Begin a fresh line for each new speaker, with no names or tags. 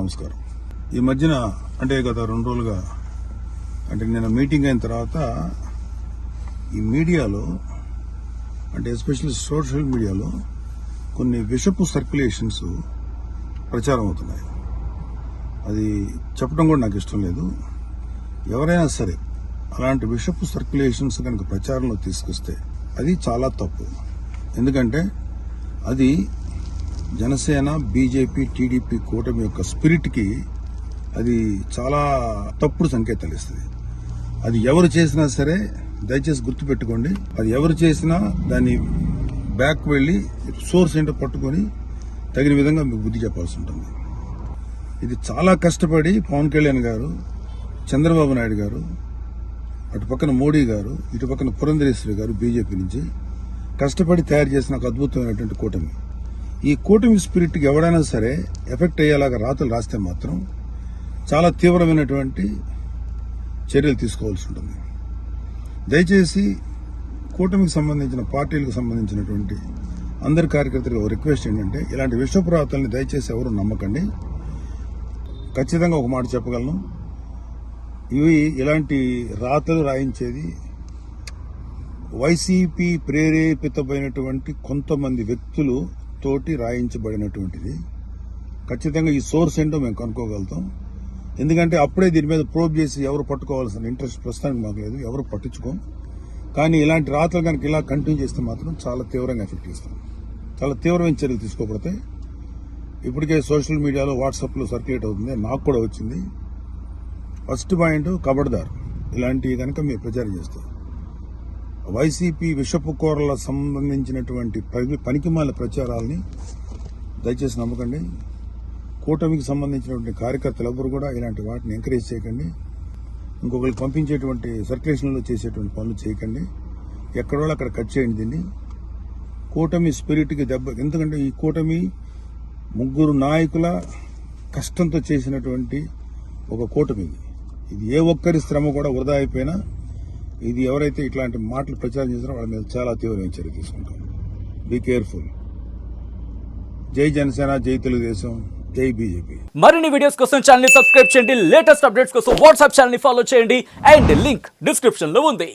నమస్కారం. ఈ మధ్యన అంటే గత 2 రోజులుగా అంటే నేను మీటింగ్ అయిన తర్వాత ఈ మీడియాలో అంటే ఎస్పెషల్లీ సోషల్ మీడియాలో కొన్ని విషపు సర్క్యులేషన్స్ ప్రచారం అవుతున్నాయి. అది చెప్పడం కూడా నాకు ఇష్టం లేదు. ఎవరైనా సరే అలాంటి విషపు సర్క్యులేషన్స్ కనుక ప్రచారంలో తీసుకొస్తే అది చాలా తప్పు. ఎందుకంటే అది జనసేన, బీజేపీ, టీడీపీ కూటమి యొక్క స్పిరిట్కి అది చాలా తప్పుడు సంకేతాలు ఇస్తుంది. అది ఎవరు చేసినా సరే దయచేసి గుర్తుపెట్టుకోండి. అది ఎవరు చేసినా దాన్ని బ్యాక్ వెళ్లి సోర్స్ ఏంటో పట్టుకొని తగిన విధంగా మీకు బుద్ధి చెప్పాల్సి ఉంటుంది. ఇది చాలా కష్టపడి పవన్ కళ్యాణ్ గారు, చంద్రబాబు నాయుడు గారు, అటు పక్కన మోడీ గారు, ఇటు పక్కన పురంధరేశ్వరి గారు బీజేపీ నుంచి కష్టపడి తయారు చేసిన ఒక అద్భుతమైనటువంటి కూటమి. ఈ కూటమి స్పిరిట్కి ఎవరైనా సరే ఎఫెక్ట్ అయ్యేలాగా రాతలు రాస్తే మాత్రం చాలా తీవ్రమైనటువంటి చర్యలు తీసుకోవాల్సి ఉంటుంది. దయచేసి కూటమికి సంబంధించిన పార్టీలకు సంబంధించినటువంటి అందరి కార్యకర్తలకు రిక్వెస్ట్ ఏంటంటే ఇలాంటి విషపు రాతల్ని దయచేసి ఎవరు నమ్మకండి. ఖచ్చితంగా ఒక మాట చెప్పగలను, ఇలాంటి రాతలు రాయించేది వైసీపీ ప్రేరేపితమైనటువంటి కొంతమంది వ్యక్తులు తోటి రాయించబడినటువంటిది. ఖచ్చితంగా ఈ సోర్స్ ఏంటో మేము కనుక్కోగలుగుతాం. ఎందుకంటే అప్పుడే దీని మీద ప్రోబ్ చేసి ఎవరు పట్టుకోవాల్సిన ఇంట్రెస్ట్ ప్రస్తుతానికి మాకు లేదు, ఎవరు పట్టించుకోం. కానీ ఇలాంటి రాతలు కనుక ఇలా కంటిన్యూ చేస్తే మాత్రం చాలా తీవ్రంగా ఎఫెక్ట్ చేస్తాం. చాలా తీవ్రమైన చర్యలు తీసుకోకపోతే ఇప్పటికే సోషల్ మీడియాలో వాట్సాప్లో సర్క్యులేట్ అవుతుంది, నాకు కూడా వచ్చింది. ఫస్ట్ పాయింట్, ఖబర్దార్ ఇలాంటివి కనుక మీరు ప్రచారం చేస్తారు. వైసీపీ విషపు కూరల సంబంధించినటువంటి పనికిమాల ప్రచారాలని దయచేసి నమ్మకండి. కూటమికి సంబంధించినటువంటి కార్యకర్తలు ఎవరు కూడా ఇలాంటి వాటిని ఎంకరేజ్ చేయకండి. ఇంకొకరికి పంపించేటువంటి సర్క్యులేషన్లో చేసేటువంటి పనులు చేయకండి. ఎక్కడో అక్కడ కట్ చేయండి దీన్ని. కూటమి స్పిరిట్కి దెబ్బ. ఎందుకంటే ఈ కూటమి 3 నాయకుల కష్టంతో చేసినటువంటి ఒక కూటమి. ఇది ఏ ఒక్కరి శ్రమ కూడా వృధా అయిపోయినా ఇది ఎవరైతే ఇట్లాంటి మాటలు ప్రచారం చేస్తారో వాళ్ళ మీద చాలా తీవ్రమైన చర్య తీసుకుంటాం. Be careful. జై జనసేన, జై తెలుగుదేశం, జై బీజేపీ.
మరిన్ని వీడియోస్ కోసం ఛానల్ ని సబ్స్క్రైబ్ చేయండి. లేటెస్ట్ అప్డేట్స్ కోసం వాట్సాప్ ఛానల్ ని ఫాలో చేయండి. అండ్ లింక్ డిస్క్రిప్షన్ లో ఉంది.